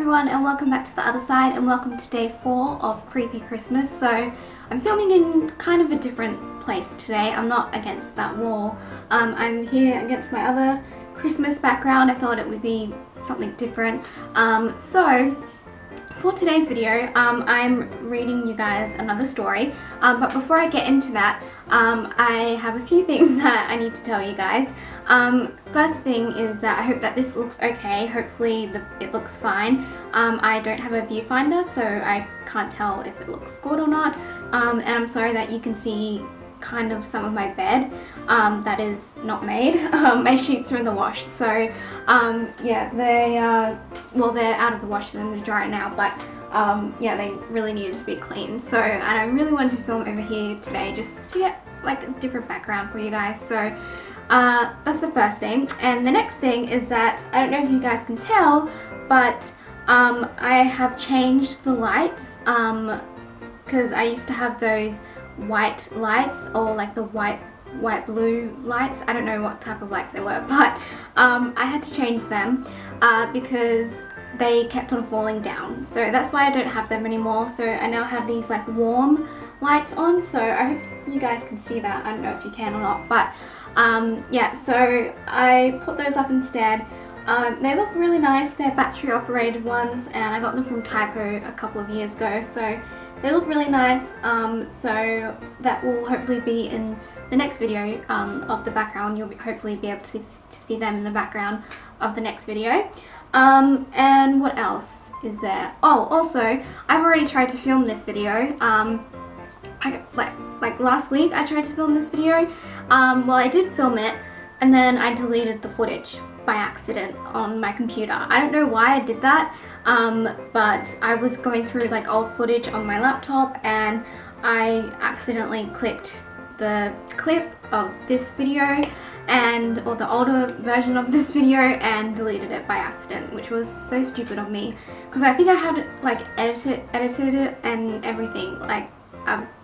everyone, and welcome back to the other side, and welcome to day 4 of Creepy Christmas. So I'm filming in kind of a different place today. I'm not against that wall. I'm here against my other Christmas background. I thought it would be something different. So for today's video, I'm reading you guys another story, but before I get into that, I have a few things that I need to tell you guys. First thing is that I hope that this looks okay. Hopefully it looks fine. I don't have a viewfinder, so I can't tell if it looks good or not, and I'm sorry that you can see kind of some of my bed that is not made. My sheets are in the wash, so yeah, they're out of the wash and in the dryer now, but yeah, they really needed to be clean. So, and I really wanted to film over here today just to get like a different background for you guys. So that's the first thing. And the next thing is that I don't know if you guys can tell, but I have changed the lights because I used to have those white lights, or like the white blue lights. I don't know what type of lights they were, but I had to change them because they kept on falling down. So that's why I don't have them anymore. So I now have these like warm lights on, so I hope you guys can see that. I don't know if you can or not, but yeah, so I put those up instead. They look really nice. They're battery operated ones, and I got them from Typo a couple of years ago, so they look really nice. So that will hopefully be in the next video of the background. You'll hopefully be able to see them in the background of the next video. And what else is there? Oh, also, I've already tried to film this video. Like last week I tried to film this video. Well, I did film it, and then I deleted the footage by accident on my computer. I don't know why I did that, but I was going through like old footage on my laptop, and I accidentally clicked the clip of this video or the older version of this video, and deleted it by accident, which was so stupid of me, because I think I had like edited it and everything. Like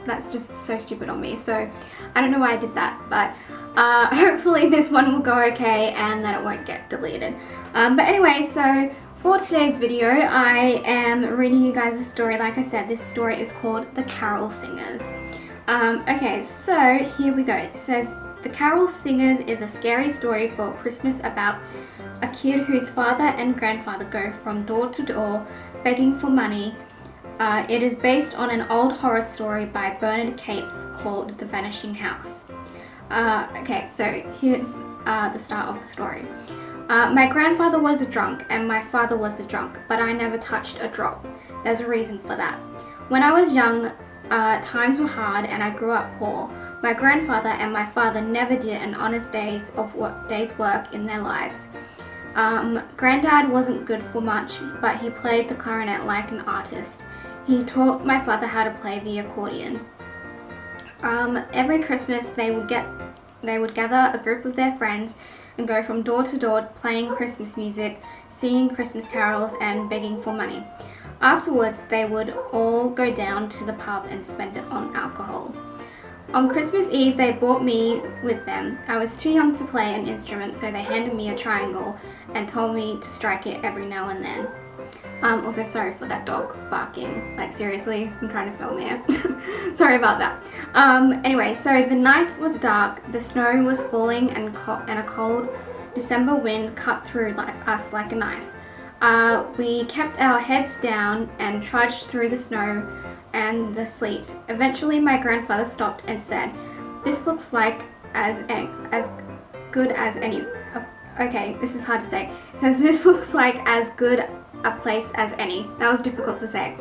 that's just so stupid on me. So I don't know why I did that, but hopefully this one will go okay and that it won't get deleted. But anyway, so for today's video I am reading you guys a story. Like I said, this story is called The Carol Singers. Okay, so here we go. It says, The Carol Singers is a scary story for Christmas about a kid whose father and grandfather go from door to door begging for money. It is based on an old horror story by Bernard Capes called The Vanishing House. Okay, so here's the start of the story. My grandfather was a drunk and my father was a drunk, but I never touched a drop. There's a reason for that. When I was young, times were hard and I grew up poor. My grandfather and my father never did an honest day's work in their lives. Granddad wasn't good for much, but he played the clarinet like an artist. He taught my father how to play the accordion. Every Christmas they would gather a group of their friends and go from door to door playing Christmas music, singing Christmas carols and begging for money. Afterwards they would all go down to the pub and spend it on alcohol. On Christmas Eve they brought me with them. I was too young to play an instrument, so they handed me a triangle and told me to strike it every now and then. Also, sorry for that dog barking. Like, seriously, I'm trying to film here. Sorry about that. Anyway, so the night was dark, the snow was falling, and a cold December wind cut through us like a knife. We kept our heads down and trudged through the snow and the sleet. Eventually, my grandfather stopped and said, "This looks like as good as any." Okay, this is hard to say. It says, "This looks like as good a place as any." That was difficult to say.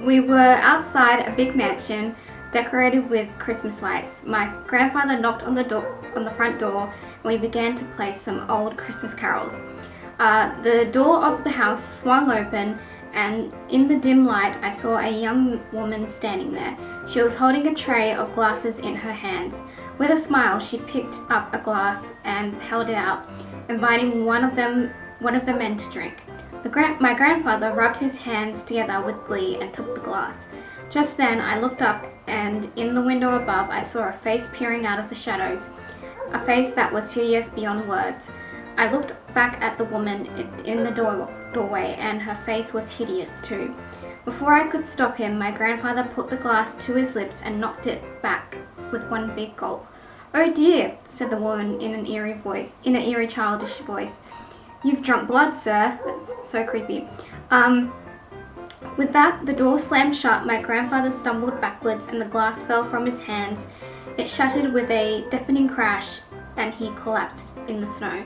We were outside a big mansion decorated with Christmas lights. My grandfather knocked on the front door, and we began to play some old Christmas carols. The door of the house swung open, and in the dim light I saw a young woman standing there. She was holding a tray of glasses in her hands. With a smile she picked up a glass and held it out, inviting one of the men to drink. My grandfather rubbed his hands together with glee and took the glass. Just then I looked up, and in the window above I saw a face peering out of the shadows, a face that was hideous beyond words. I looked back at the woman in the doorway and her face was hideous too. Before I could stop him, my grandfather put the glass to his lips and knocked it back with one big gulp. "Oh dear," said the woman in an eerie childish voice. "You've drunk blood, sir." That's so creepy. With that, the door slammed shut, my grandfather stumbled backwards and the glass fell from his hands. It shattered with a deafening crash and he collapsed in the snow.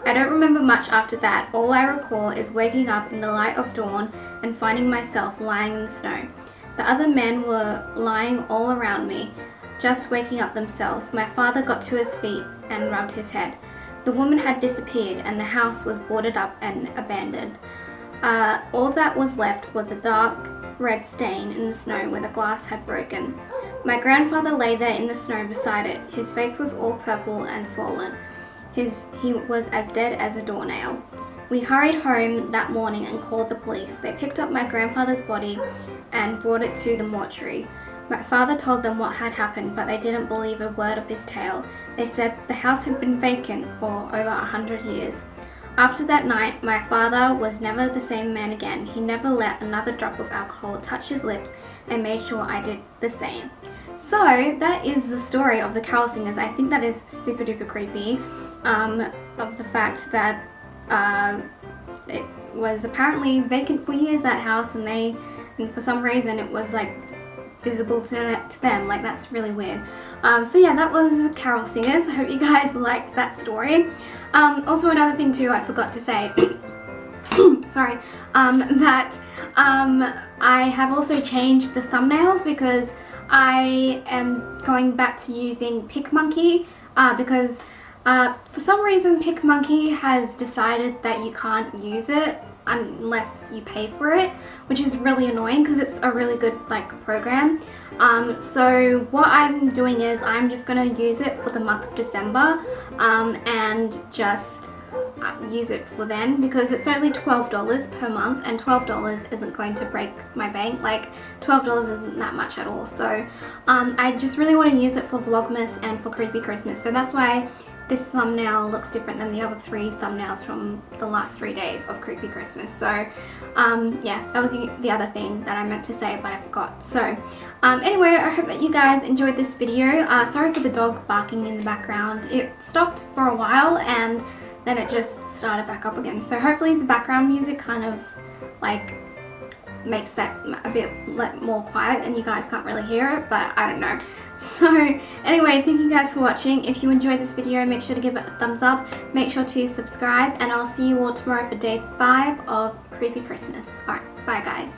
I don't remember much after that. All I recall is waking up in the light of dawn and finding myself lying in the snow. The other men were lying all around me, just waking up themselves. My father got to his feet and rubbed his head. The woman had disappeared and the house was boarded up and abandoned. All that was left was a dark red stain in the snow where the glass had broken. My grandfather lay there in the snow beside it. His face was all purple and swollen. He was as dead as a doornail. We hurried home that morning and called the police. They picked up my grandfather's body and brought it to the mortuary. My father told them what had happened, but they didn't believe a word of his tale. They said the house had been vacant for over 100 years. After that night, my father was never the same man again. He never let another drop of alcohol touch his lips and made sure I did the same. So that is the story of the Carol Singers. I think that is super duper creepy, of the fact that it was apparently vacant for years, that house, and for some reason it was like visible to them. Like, that's really weird. So yeah, that was the Carol Singers. I hope you guys liked that story. Also, another thing too, I forgot to say, sorry, that I have also changed the thumbnails because I am going back to using PicMonkey because for some reason PicMonkey has decided that you can't use it unless you pay for it, which is really annoying because it's a really good program. So what I'm doing is I'm just going to use it for the month of December and just use it for then, because it's only $12 per month and $12 isn't going to break my bank. Like, $12 isn't that much at all. So I just really want to use it for Vlogmas and for Creepy Christmas. So that's why this thumbnail looks different than the other 3 thumbnails from the last 3 days of Creepy Christmas. So yeah, that was the other thing that I meant to say but I forgot. So anyway, I hope that you guys enjoyed this video. Sorry for the dog barking in the background. It stopped for a while and then it just started back up again. So hopefully the background music kind of like makes that a bit more quiet and you guys can't really hear it, but I don't know. So anyway, thank you guys for watching. If you enjoyed this video, make sure to give it a thumbs up, make sure to subscribe, and I'll see you all tomorrow for day 5 of Creepy Christmas. Alright, bye guys.